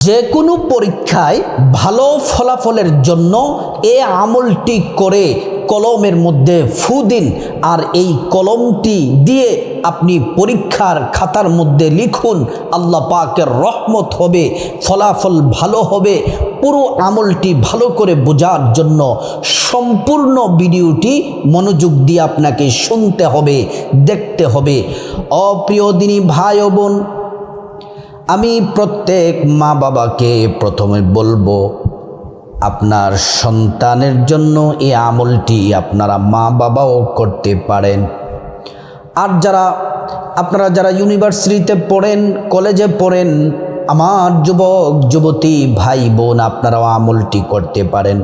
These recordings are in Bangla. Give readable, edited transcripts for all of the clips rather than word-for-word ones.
যে কোনো পরীক্ষায় ভালো ফলাফলের জন্য এই আমলটি করে কলমের মধ্যে ফু দিন, আর এই কলমটি দিয়ে আপনি পরীক্ষার খাতার মধ্যে লিখুন। আল্লাহ পাকের রহমত হবে, ফলাফল ভালো হবে। পুরো আমলটি ভালো করে বোঝার জন্য সম্পূর্ণ ভিডিওটি মনোযোগ দিয়ে আপনাকে শুনতে হবে, দেখতে হবে। অপ্রিয় দিনী ভাই ও বোন, আমি প্রত্যেক মা বাবাকে প্রথমে বলবো, আপনার সন্তানের জন্য এই আমলটি আপনারা মা বাবাও করতে পারেন। আর আপনারা যারা ইউনিভার্সিটিতে পড়েন, কলেজে পড়েন, আমার যুবক যুবতী ভাই বোন, আপনারাও আমলটি করতে পারেন।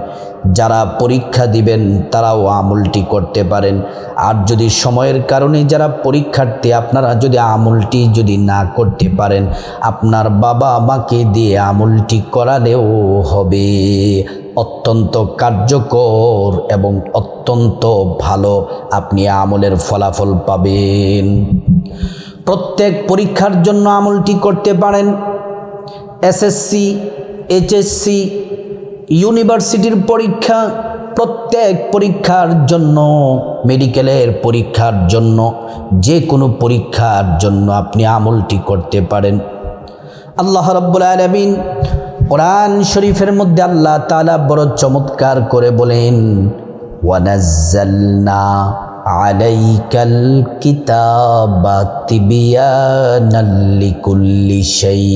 যারা পরীক্ষা দিবেন তারাও আমলটি করতে পারেন। আর যদি সময়ের কারণে যারা পরীক্ষার্থী, আপনারা যদি আমলটি না করতে পারেন, আপনার বাবা মাকে দিয়ে আমলটি করালেও হবে। অত্যন্ত কার্যকর এবং অত্যন্ত ভালো আপনি আমলের ফলাফল পাবেন। প্রত্যেক পরীক্ষার জন্য আমলটি করতে পারেন। এসএসসি, এইচএসসি, ইউনিভার্সিটির পরীক্ষা, প্রত্যেক পরীক্ষার জন্য, মেডিকেলের পরীক্ষার জন্য, যে কোনো পরীক্ষার জন্য আপনি আমলটি করতে পারেন। আল্লাহ রাব্বুল আলামিন কোরআন শরীফের মধ্যে আল্লাহ তাআলা বড় চমৎকার করে বলেন, ওয়ানাজ্জালনা আলাইকাল কিতাবা তিবিয়ানাল লিকুল্লি শাই।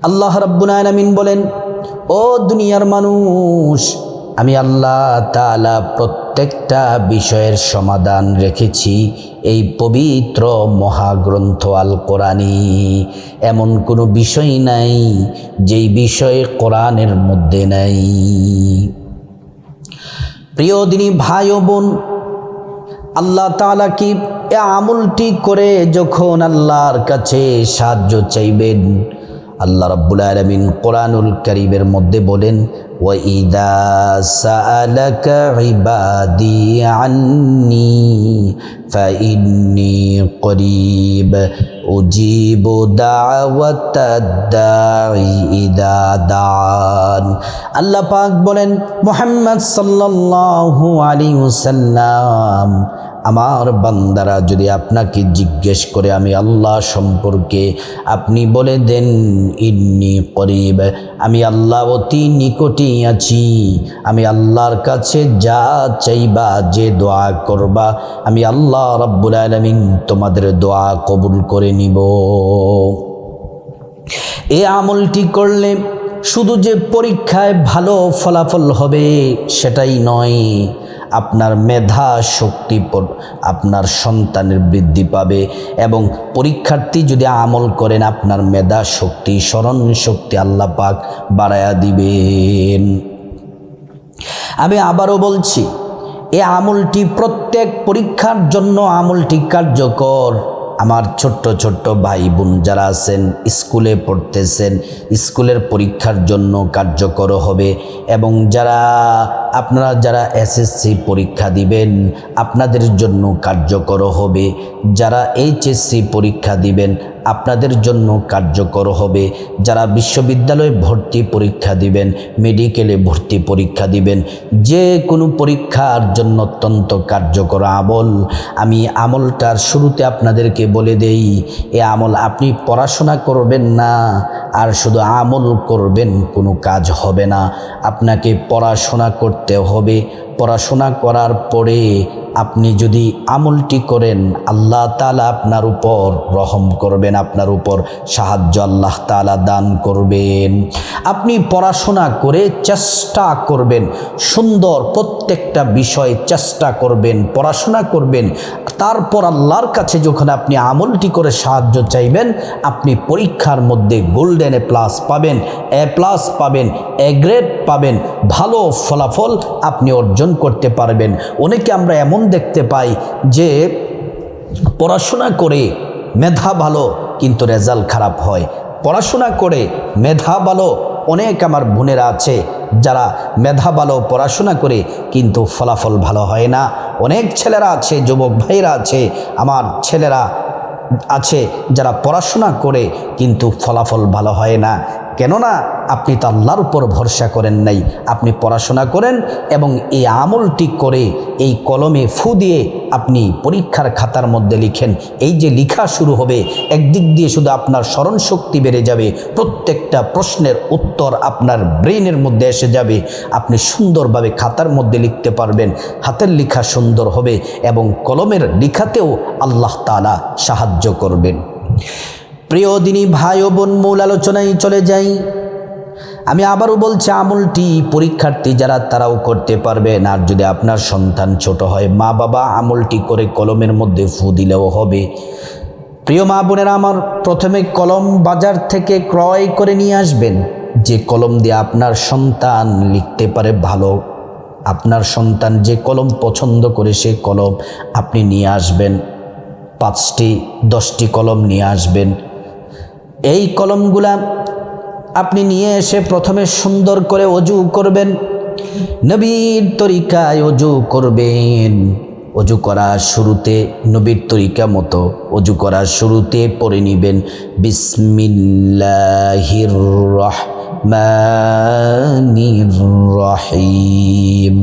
আল্লাহ রাব্বুল আলামিন বলেন, ও দুনিয়ার মানুষ, আমি আল্লাহ তাআলা প্রত্যেকটা বিষয়ের সমাধান রেখেছি এই পবিত্র মহাগ্রন্থ আল কোরআনে। এমন কোনো বিষয় নাই যেই বিষয় কোরআনের মধ্যে নাই। প্রিয় দিনী ভাই ও বোন, আল্লাহ তাআলা কি এই আমলটি করে যখন আল্লাহর কাছে সাহায্য চাইবেন, আল্লাহ রাব্বুল আলামিন কোরআনুল কারীমের মধ্যে বলেন, ওয়াইদা সাআলাকা ইবাদি আন্নী ফাইন্নী করিব উজিবু দাওয়াতাদ দাঈ ইযা দাআন। আল্লাহ পাক বলেন, মুহাম্মদ সাল্লাল্লাহু আলাইহি ওয়াসাল্লাম, আমার বান্দারা যদি আপনাকে জিজ্ঞেস করে আমি আল্লাহ সম্পর্কে, আপনি বলে দেন, ইন্নী করিব, আমি আল্লাহ অতি নিকটেই আছি। আমি আল্লাহর কাছে যা চাইবা, যে দোয়া করবা, আমি আল্লাহ রাব্বুল আলামিন তোমাদের দোয়া কবুল করে নিব। এই আমলটি করলে শুধু যে পরীক্ষায় ভালো ফলাফল হবে সেটাই নয়, আপনার মেধা শক্তি আপনার সন্তানের বৃদ্ধি পাবে। এবং পরীক্ষার্থী যদি আমল করেন, আপনার মেধা শক্তি, স্মরণ শক্তি আল্লাহ পাক বাড়ায়া দিবেন। আমি আবারও বলছি, এই আমলটি প্রত্যেক পরীক্ষার জন্য আমলটি কার্যকর। আমার ছোট্ট ছোট্ট ভাই বোন যারা আছেন, স্কুলে পড়তেছেন, স্কুলের পরীক্ষার জন্য কার্যকর হবে। এবং আপনারা যারা এসএসসি পরীক্ষা দিবেন, আপনাদের জন্য কার্যকর হবে। যারা এইচএসসি পরীক্ষা দিবেন, আপনাদের জন্য কার্যকর হবে। যারা বিশ্ববিদ্যালয়ে ভর্তি পরীক্ষা দিবেন, মেডিকেলে ভর্তি পরীক্ষা দিবেন, যে কোনো পরীক্ষার জন্য অত্যন্ত কার্যকর আমল। আমি আমলটার শুরুতে আপনাদেরকে বলে দেই, এ আমল আপনি পড়াশোনা করবেন না আর শুধু আমল করবেন, কোনো কাজ হবে না। আপনাকে পড়াশোনা করতে হবে। পড়াশোনা করার পরে আপনি যদি আমলটি করেন, আল্লাহ তাআলা আপনার উপর রহম করবেন, আপনার উপর সাহায্য আল্লাহ তাআলা দান করবেন। আপনি পড়াশোনা করে চেষ্টা করবেন, সুন্দর প্রত্যেকটা বিষয়ে চেষ্টা করবেন, পড়াশোনা করবেন। তারপর আল্লাহর কাছে যখন আপনি আমলটি করে সাহায্য চাইবেন, আপনি পরীক্ষার মধ্যে গোল্ডেন এ প্লাস পাবেন, এ প্লাস পাবেন, এ গ্রেড পাবেন, ভালো ফলাফল আপনি অর্জন করতে পারবেন। অনেকে আমরা এমন দেখতে পাই যে পড়াশোনা করে মেধা ভালো কিন্তু রেজাল্ট খারাপ হয়। পড়াশোনা করে মেধা ভালো, অনেক আমার বোনেরা আছে যারা মেধা ভালো, পড়াশোনা করে কিন্তু ফলাফল ভালো হয় না। অনেক ছেলেরা আছে, যুবক ভাইরা আছে, আমার ছেলেরা আছে যারা পড়াশোনা করে কিন্তু ফলাফল ভালো হয় না। কেননা আপনি তো আল্লাহর উপর ভরসা করেন নাই। আপনি পড়াশোনা করেন এবং এই আমলটি করে এই কলমে ফু দিয়ে আপনি পরীক্ষার খাতার মধ্যে লিখেন। এই যে লেখা শুরু হবে, একদিক দিয়ে শুধু আপনার স্মরণ শক্তি বেড়ে যাবে, প্রত্যেকটা প্রশ্নের উত্তর আপনার ব্রেনের মধ্যে এসে যাবে, আপনি সুন্দরভাবে খাতার মধ্যে লিখতে পারবেন, হাতের লেখা সুন্দর হবে এবং কলমের লেখাতেও আল্লাহ তাআলা সাহায্য করবেন। প্রিয় দিনী ভাই ও বোন, মূল আলোচনায় চলে যাই। আমি আবারও বলছি, আমলটি পরীক্ষার্থী যারা তারাও করতে পারবেন। আর যদি আপনার সন্তান ছোট হয়, মা বাবা আমলটি করে কলমের মধ্যে ফু দিলেও হবে। প্রিয় মা বোনেরা আমার, প্রথমে কলম বাজার থেকে ক্রয় করে নিয়ে আসবেন, যে কলম দিয়ে আপনার সন্তান লিখতে পারে ভালো। আপনার সন্তান যে কলম পছন্দ করে সে কলম আপনি নিয়ে আসবেন। 5টি 10টি কলম নিয়ে আসবেন। এই কলমগুলা আপনি নিয়ে এসে প্রথমে সুন্দর করে ওযু করবেন, নবীর তরিকায় ওযু করবেন। ওযু করার শুরুতে নবীর তরিকা মতো ওযু করার শুরুতে পড়ে নেবেন বিসমিল্লাহির রহমানির রহিম।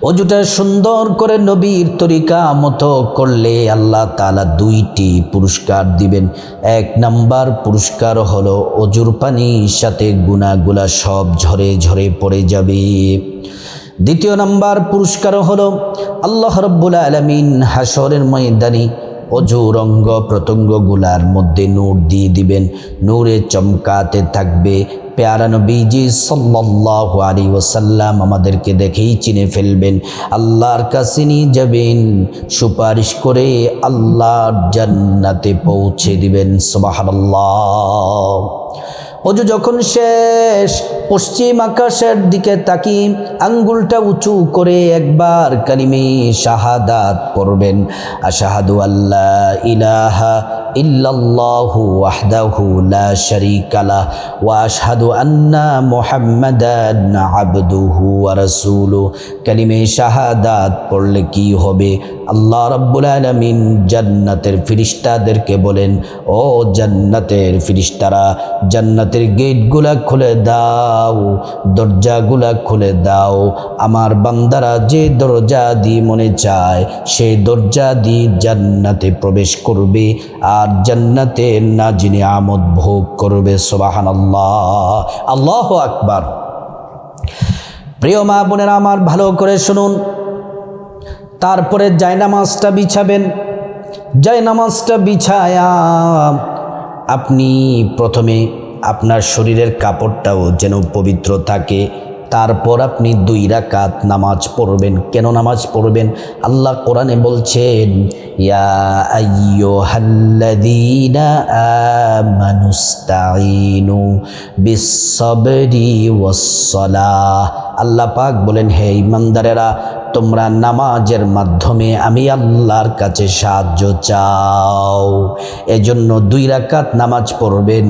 ওযুটা সুন্দর করে নবীর তরিকা মতো করলে আল্লাহ তাআলা 2টি পুরস্কার দিবেন। 1 নাম্বার পুরস্কার হলো ওযুর পানির সাথে গুনাহগুলা সব ঝরে ঝরে পড়ে যাবে। 2য় নাম্বার পুরস্কার হলো আল্লাহ রাব্বুল আলামিন হাসরের ময়দানে অজুর অঙ্গ প্রত্যঙ্গগুলার মধ্যে নূর দিয়ে দিবেন, নূরে চমকাতে থাকবে। প্যারা নবীজি সাল্লাল্লাহু আলাইহি ওয়াসাল্লাম আমাদেরকে দেখেই চিনে ফেলবেন, আল্লাহর কাছে নিয়ে যাবেন, সুপারিশ করে আল্লাহর জান্নাতে পৌঁছে দিবেন। সুবহানাল্লাহ। ওযু যখন শেষ, পশ্চিম আকাশের দিকে তাকিয়ে আঙ্গুলটা উঁচু করে একবার কালিমে শাহাদাত পড়বেন, আশহাদু আল্লা ইলাহা ইল্লাল্লাহু ওয়াহদাহু লা শারীকা লাহ ওয়া আশহাদু আন্না মুহাম্মাদান আবদুহু ওয়া রাসূলুহু। কালিমে শাহাদাত পড়লে কি হবে? আল্লাহ রাব্বুল আলামিন জান্নাতের ফেরেশতাদেরকে বলেন, ও জান্নাতের ফেরেশতারা, জান্নাতের গেটগুলা খুলে দাও, দরজাগুলা খুলে দাও। আমার বান্দারা যে দরজা দিয়ে মনে চায় সেই দরজা দিয়ে জান্নাতে প্রবেশ করবে আর জান্নাতের নাজি নিয়ামত ভোগ করবে। সুবহানাল্লাহ, আল্লাহু আকবার। প্রিয় মা বোনেরা আমার, ভালো করে শুনুন। তারপরে জায়নামাজটা বিছাবেন। জায়নামাজটা বিছায়া আপনি প্রথমে আপনার শরীরের কাপড়টাও যেন পবিত্র থাকে। তারপর আপনি 2 রাকাত নামাজ পড়বেন। কেন নামাজ পড়বেন? আল্লাহ কোরআনে বলছেন, ইয়া আইয়ুহাল্লাযীনা আমানুস্তাঈনু বিস-সাবরি ওয়াস-সালাহ। আল্লাহ পাক বলেন, হে ঈমানদারেরা, তোমরা নামাজের মাধ্যমে আমি আল্লাহর কাছে সাহায্য চাও। এজন্য 2 রাকাত নামাজ পড়বেন।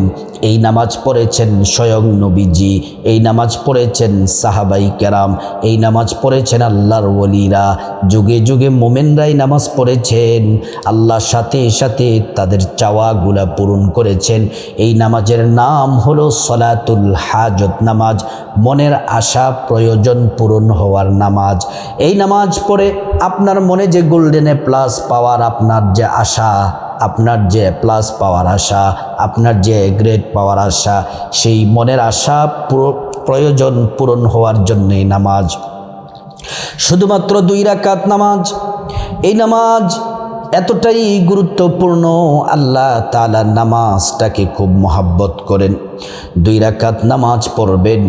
এই নামাজ পড়েছেন স্বয়ং নবীজি, এই নামাজ পড়েছেন সাহাবাই কেরাম, এই নামাজ পড়েছেন আল্লাহর ওলিরা, যুগে যুগে মোমেনরাই নামাজ পড়েছেন, আল্লাহর সাথে সাথে তাদের চাওয়াগুলা পূরণ করেছেন। এই নামাজের নাম হলো সলাতুল হাজত নামাজ, মনের আশা প্রয়োজন পূরণ হওয়ার নামাজ। এই নামাজ পড়ে আপনার মনে যে গোল্ডেন প্লাস পাওয়ার, আপনার যে আশা, আপনার যে প্লাস পাওয়ার আশা, আপনার যে গ্রেড পাওয়ার আশা, সেই মনের আশা প্রয়োজন পূরণ হওয়ার জন্যই নামাজ। শুধুমাত্র 2 রাকাত নামাজ। এই নামাজ এতটাই গুরুত্বপূর্ণ, আল্লাহ তাআলা নামাজটাকে খুব মহব্বত করেন। 2 রাকাত নামাজ পড়বেন।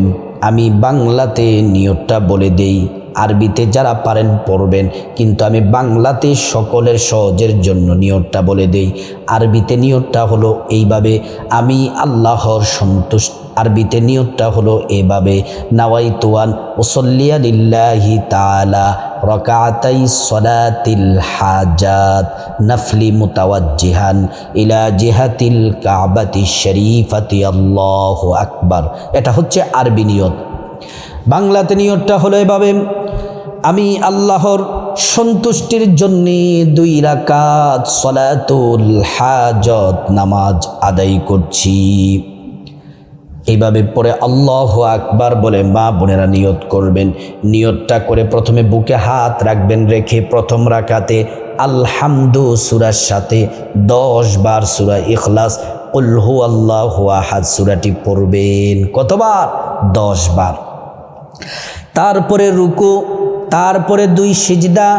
আমি বাংলাতে নিয়তটা বলে দেই, আরবিতে যারা পারেন পড়বেন, কিন্তু আমি বাংলাতে সকলের সহজের জন্য নিয়তটা বলে দেই। আরবিতে নিয়তটা হলো এইভাবে, আমি আল্লাহর সন্তুষ্ট। আরবিতে নিয়তটা হলো এভাবে, নাওয়াইতু আন উসাল্লিয়া লিল্লাহি তাআলা রাকাতাই সলাতিল হাজাত নাফলি মুতাওয়াজ্জিহান ইলা জিহাতিল কাবাতি শরীফাতি আল্লাহু আকবার। এটা হচ্ছে আরবি নিয়ত। বাংলাতে নিয়তটা হলো এভাবে, আমি আল্লাহর সন্তুষ্টির জন্যে 2 রাকাত সলাতুল হাজত নামাজ আদায় করছি। এইভাবে পরে আল্লাহু আকবার বলে মা বোনেরা নিয়ত করবেন। নিয়তটা করে প্রথমে বুকে হাত রাখবেন, রেখে প্রথম রাকাতে আলহামদু সূরার সাথে 10 বার সূরা ইখলাস কুল হুয়াল্লাহু আহাদ সূরাটি পড়বেন। কতবার? 10 বার। তারপরে রুকু, তারপরে 2 সিজদা,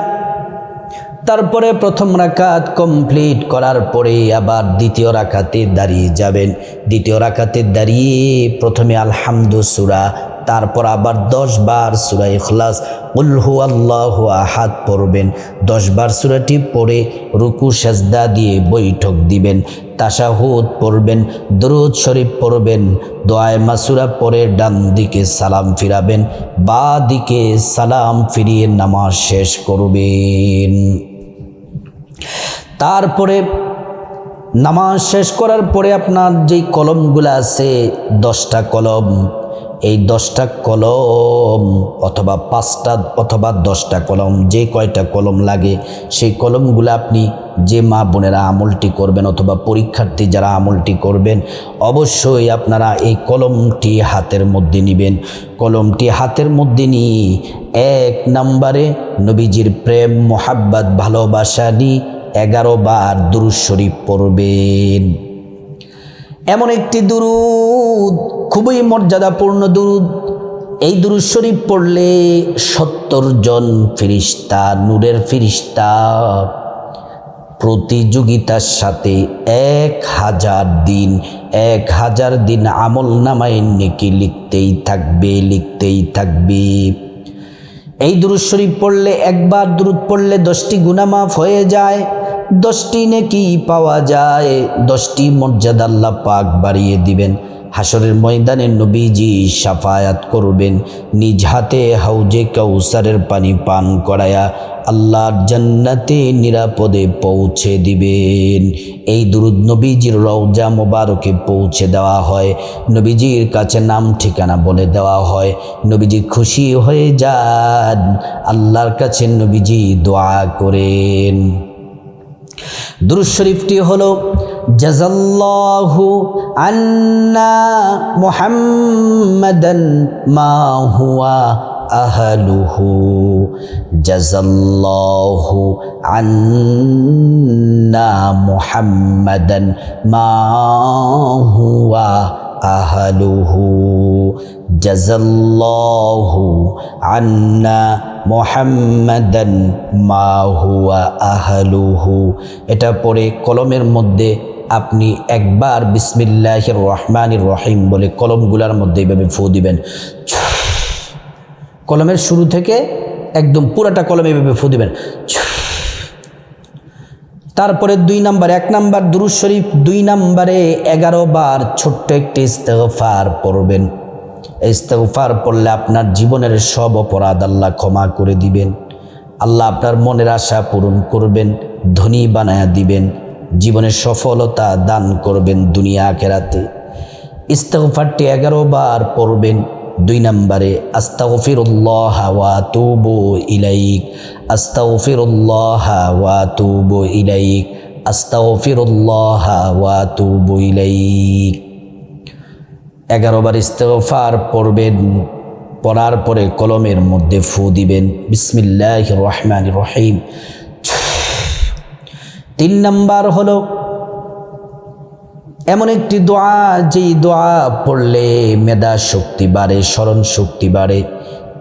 তারপরে প্রথম রাকাত কমপ্লিট করার পরে আবার দ্বিতীয় রাকাতে দাঁড়িয়ে যাবেন। দ্বিতীয় রাকাতে দাঁড়িয়ে প্রথমে আলহামদু সূরা, তারপর আবার 10 বার সূরা ইখলাস কুল হুয়াল্লাহু আহাদ পড়বেন। 10 বার সূরাটি পড়ে রুকু সাজদা দিয়ে বৈঠক দিবেন, তাশাহুদ পড়বেন, দরুদ শরীফ পড়বেন, দোয়ায়ে মাসুরা পড়ে ডান দিকে সালাম ফিরাবেন, বাঁ দিকে সালাম ফিরিয়ে নামাজ শেষ করবেন। তারপরে নামাজ শেষ করার পরে আপনার যেই কলমগুলো আছে 10টা কলম, এই 10টা কলম অথবা 5টা অথবা 10টা কলম, যে কয়টা কলম লাগে সেই কলমগুলো আপনি যে মা বোনেরা আমলটি করবেন অথবা পরীক্ষার্থী যারা আমলটি করবেন অবশ্যই আপনারা এই কলমটি হাতের মধ্যে নেবেন। কলমটি হাতের মধ্যে নিয়ে 1 নম্বরে নবীজির প্রেম মোহাব্বত ভালোবাসা নিয়ে 11 বার দুরূদ শরীফ পড়বেন। এমন একটি দুরূদ, খুবই মর্যাদাপূর্ণ দুরূদ। এই দুরূদ শরীফ পড়লে 70 জন ফেরেশতা, নূরের ফেরেশতা প্রতিযোগিতার সাথে 1000 দিন আমল নামায় নেকি লিখতেই থাকবে। এই দুরূদ শরীফ পড়লে, একবার দুরূদ পড়লে 10টি গুনাহ মাফ হয়ে যায়, 10টি নেকি পাওয়া যায়, 10টি মর্যাদা আল্লাহ পাক বাড়িয়ে দিবেন। হাসরের ময়দানে নবীজি শাফায়াত করবেন, নিজ হাতে হাউজে কাউসারের পানি পান করায়া আল্লাহর জান্নাতে নিরাপদে পৌঁছে দিবেন। এই দুরূদ নবীজির রওজা মোবারকে পৌঁছে দেওয়া হয়, নবীজির কাছে নাম ঠিকানা বলে দেওয়া হয়, নবীজি খুশি হয়ে যান, আল্লাহর কাছে নবীজি দোয়া করেন। দুরূদ শরীফটি হলো জাযাল্লাহু আন্না মুহাম্মাদান মা হুয়া আহলুহু, জাযাল্লাহু আন্না মুহাম্মাদান মা হুয়া আহলুহু, জাযাল্লাহু আন্না মুহাম্মাদান মা হুয়া আহলুহু। এটা পরে কলমের মধ্যে আপনি একবার বিসমিল্লাহির রহমানির রহিম বলে কলমগুলার মধ্যে এইভাবে ফু দিবেন। কলমের শুরু থেকে একদম পুরাটা কলমে এইভাবে ফু দিবেন। তারপরে 2 নাম্বার, 1 নাম্বার দুরূদ শরীফ, 2 নাম্বারে 11 বার ছোট্ট একটি ইস্তেগফার পড়বেন। ইস্তেগফার পড়লে আপনার জীবনের সব অপরাধ আল্লাহ ক্ষমা করে দিবেন, আল্লাহ আপনার মনের আশা পূরণ করবেন, ধনী বানায়া দিবেন, জীবনের সফলতা দান করবেন দুনিয়া আখিরাতে। ইস্তেগফারটি 11 বার পড়বেন। 2 নম্বরে আস্তাগফিরুল্লাহ ওয়া আতুবু ইলাইক, আস্তাগফিরুল্লাহ ওয়া আতুবু ইলাইক, আস্তাগফিরুল্লাহ ওয়া আতুবু ইলাইক। 11 বার ইস্তেগফার পড়বেন। পড়ার পরে কলমের মধ্যে ফু দিবেন বিসমিল্লাহির রহমানির রহিম। 3 নাম্বার হলো এমন একটি দোয়া, যেই দোয়া পড়লে মেধা শক্তি বাড়ে, স্মরণ শক্তি বাড়ে।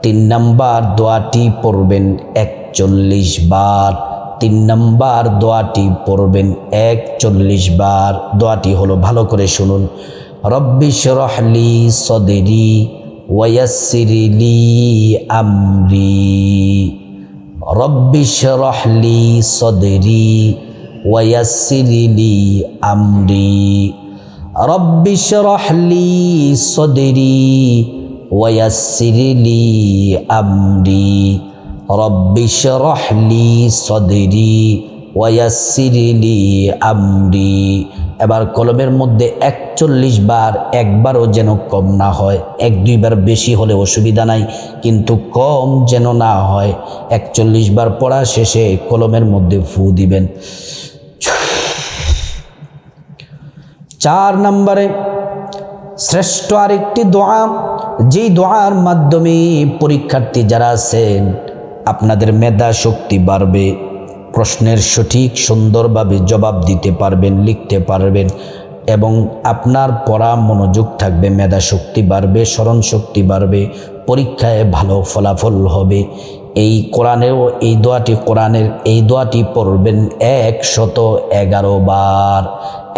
3 নাম্বার দোয়াটি পড়বেন 41 বার। 3 নাম্বার দোয়াটি পড়বেন 41 বার। দোয়াটি হলো, ভালো করে শুনুন, রব্বি শরহ লি সদরি ওয়ায়াসসির লি আমরি, রব্বি শরহ লি সদরি ওয়ায়াসসির লি আমরি, রব্বি শরহ লি সদরি ওয়ায়াসসির লি আমরি, রব্বি শরহ লি সদরি ওয়ায়াসসির লি আমরি। এবার কলমের মধ্যে 41 বার, একবারও যেন কম না হয়। 1-2 বার বেশি হলে অসুবিধা নাই, কিন্তু কম যেন না হয়। 41 বার পড়া শেষে কলমের মধ্যে ফু দিবেন। 4 নম্বরে শ্রেষ্ঠ আরেকটি দোয়া, যেই দোয়ার মাধ্যমে পরীক্ষার্থী যারা আছেন আপনাদের মেধা শক্তি বাড়বে, প্রশ্নের সঠিক সুন্দরভাবে জবাব দিতে পারবেন, লিখতে পারবেন এবং আপনার পড়া মনোযোগ থাকবে, মেধা শক্তি বাড়বে, স্মরণ শক্তি বাড়বে, পরীক্ষায় ভালো ফলাফল হবে। এই কোরআনেও এই দোয়াটি, কোরআনের এই দোয়াটি পড়বেন 111 বার,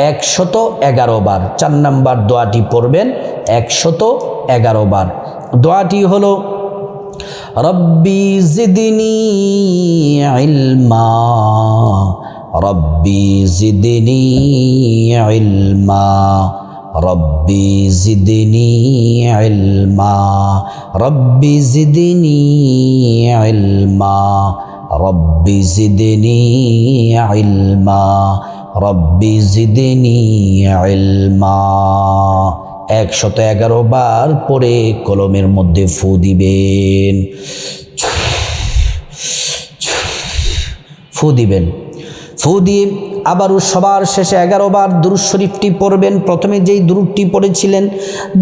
111 বার। 4 নম্বর দোয়াটি পড়বেন 111 বার। দোয়াটি হলো রব্বি জিদনি ইলমা, রব্বি জিদনি ইলমা, রব্বি জিদনি ইলমা, রব্বি জিদনি ইলমা, রব্বি জিদনি ইলমা, রব্বি জিদনি ইলমা। 111 বার পরে কলমের মধ্যে ফু দিবেন, ফু দিবেন। ফু দিয়ে আবারও সবার শেষে 11 বার দুরূদ শরীফটি পড়বেন। প্রথমে যেই দুরূদটি পড়েছিলেন,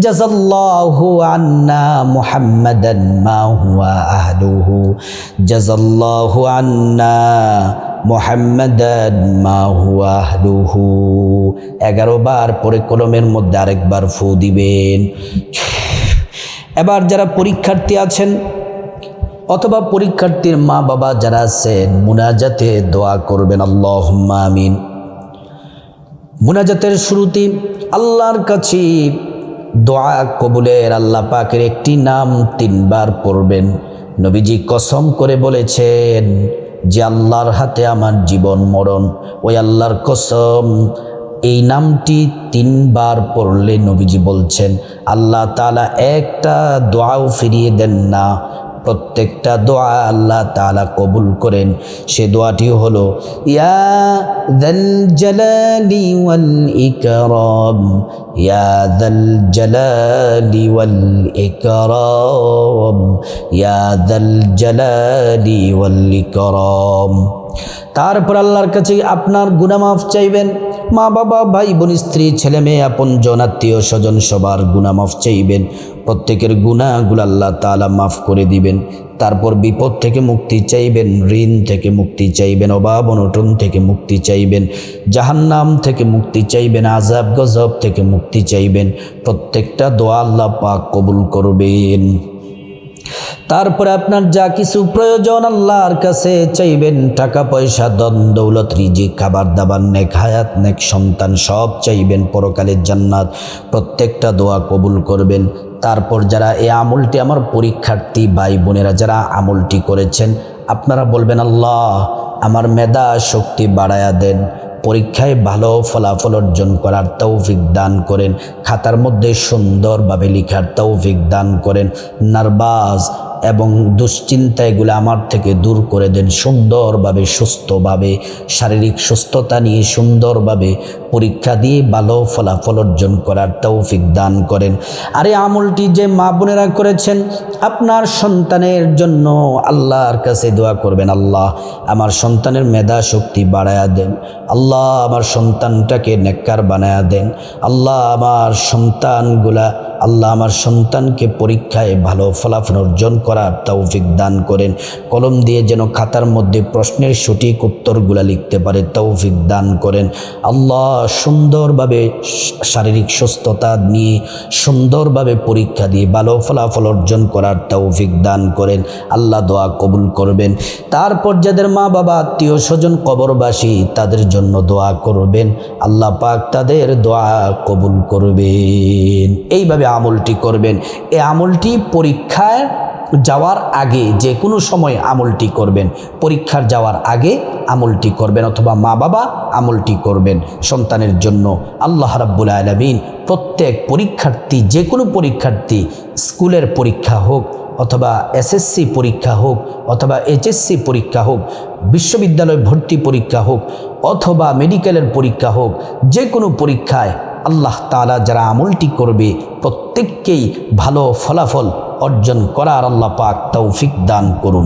জাযাল্লাহু আন্না মুহাম্মাদান মা হুয়া আহলুহু, জাযাল্লাহু আন্না মুহাম্মাদান মা হুয়া আহলুহু। 11 বার পরে কলমের মধ্যে আরেকবার ফু দিবেন। এবার যারা পরীক্ষার্থী আছেন অথবা পরীক্ষার্থীর মা বাবা যারা আছেন, মুনাজাতে দোয়া করবেন আল্লাহুম্মা আমিন। মুনাজাতের শুরুতে আল্লাহর কাছে দোয়া কবুলের আল্লাহ পাকের একটি নাম 3 বার পড়বেন। নবীজি কসম করে বলেছেন যে আল্লাহর হাতে আমার জীবন মরণ, ওই আল্লাহর কসম, এই নামটি 3 বার পড়লে নবীজি বলছেন আল্লাহ তাআলা একটা দোয়াও ফিরিয়ে দেন না, প্রত্যেকটা দোয়া আল্লাহ তাআলা কবুল করেন। সে দোয়াটি হলো ইয়া যাল জালালি ওয়াল ইকরাম, ইয়া যাল জালালি ওয়াল ইকরাম, ইয়া যাল জালালি ওয়াল ইকরাম। তারপর আল্লাহর কাছে আপনার গুনাহ মাফ চাইবেন। মা বাবা, ভাই বোন, স্ত্রী, ছেলে মেয়ে, আপনজন, আত্মীয় স্বজন সবার গুনাহ মাফ চাইবেন। প্রত্যেকের গুনাহগুলো আল্লাহ তাআলা মাফ করে দিবেন। তারপর বিপদ থেকে মুক্তি চাইবেন, ঋণ থেকে মুক্তি চাইবেন, অভাব অনটন থেকে মুক্তি চাইবেন, জাহান্নাম থেকে মুক্তি চাইবেন, আযাব গজব থেকে মুক্তি চাইবেন। প্রত্যেকটা দোয়া আল্লাহ পাক কবুল করবেন। তারপরে আপনার যা কিছু প্রয়োজন আল্লাহর কাছে চাইবেন, টাকা পয়সা, ধন দৌলত, রিজিক, খাবার দাবার, নেক হায়াত, নেক সন্তান, সব চাইবেন, পরকালের জান্নাত। প্রত্যেকটা দোয়া কবুল করবেন। তারপর যারা এই আমলটি, আমার পরীক্ষার্থী ভাই বোনেরা যারা আমলটি করেছেন, আপনারা বলবেন আল্লাহ আমার মেধা শক্তি বাড়ায়া দেন, পরীক্ষায় ভালো ফলাফল অর্জন করার তৌফিক দান করেন, খাতার মধ্যে সুন্দরভাবে লেখার তৌফিক দান করেন, নার্ভাস এবং দুশ্চিন্তা এগুলো আমার থেকে দূর করে দেন, সুন্দরভাবে সুস্থভাবে শারীরিক সুস্থতা নিয়ে সুন্দরভাবে পরীক্ষা দিয়ে ভালো ফলাফল অর্জন করার তৌফিক দান করেন। আর এই আমলটি যে মা বোনেরা করেছেন, আপনার সন্তানের জন্য আল্লাহর কাছে দোয়া করবেন, আল্লাহ আমার সন্তানের মেধা শক্তি বাড়ায়া দেন, আল্লাহ আমার সন্তানটাকে নেককার বানায়া দেন, আল্লাহ আমার সন্তানগুলা, আল্লাহ আমার সন্তানকে পরীক্ষায় ভালো ফলাফল অর্জন করার তৌফিক দান করেন, কলম দিয়ে যেন খাতার মধ্যে প্রশ্নের সঠিক উত্তরগুলা লিখতে পারে তৌফিক দান করেন। আল্লাহ সুন্দরভাবে শারীরিক সুস্থতা নিয়ে সুন্দরভাবে পরীক্ষা দিয়ে ভালো ফলাফল অর্জন করার তৌফিক দান করেন। আল্লাহ দোয়া কবুল করবেন। তারপর যাদের মা বাবা, আত্মীয় স্বজন কবরবাসী, তাদের জন্য দোয়া করবেন, আল্লাহ পাক তাদের দোয়া কবুল করবেন। এইভাবে আমলটি করবেন। এই আমলটি পরীক্ষায় যাওয়ার আগে, যে কোনো সময় আমলটি করবেন, পরীক্ষার যাওয়ার আগে আমলটি করবেন, অথবা মা বাবা আমলটি করবেন সন্তানের জন্য। আল্লাহ রাব্বুল আলামিন প্রত্যেক পরীক্ষার্থী, যে কোনো পরীক্ষার্থী, স্কুলের পরীক্ষা হোক অথবা এসএসসি পরীক্ষা হোক অথবা এইচএসসি পরীক্ষা হোক, বিশ্ববিদ্যালয় ভর্তি পরীক্ষা হোক অথবা মেডিকেলের পরীক্ষা হোক, যে কোনো পরীক্ষায় আল্লাহ তাআলা যারা আমলটি করবে প্রত্যেককেই ভালো ফলাফল অর্জন করার আল্লাহ পাক তৌফিক দান করুন।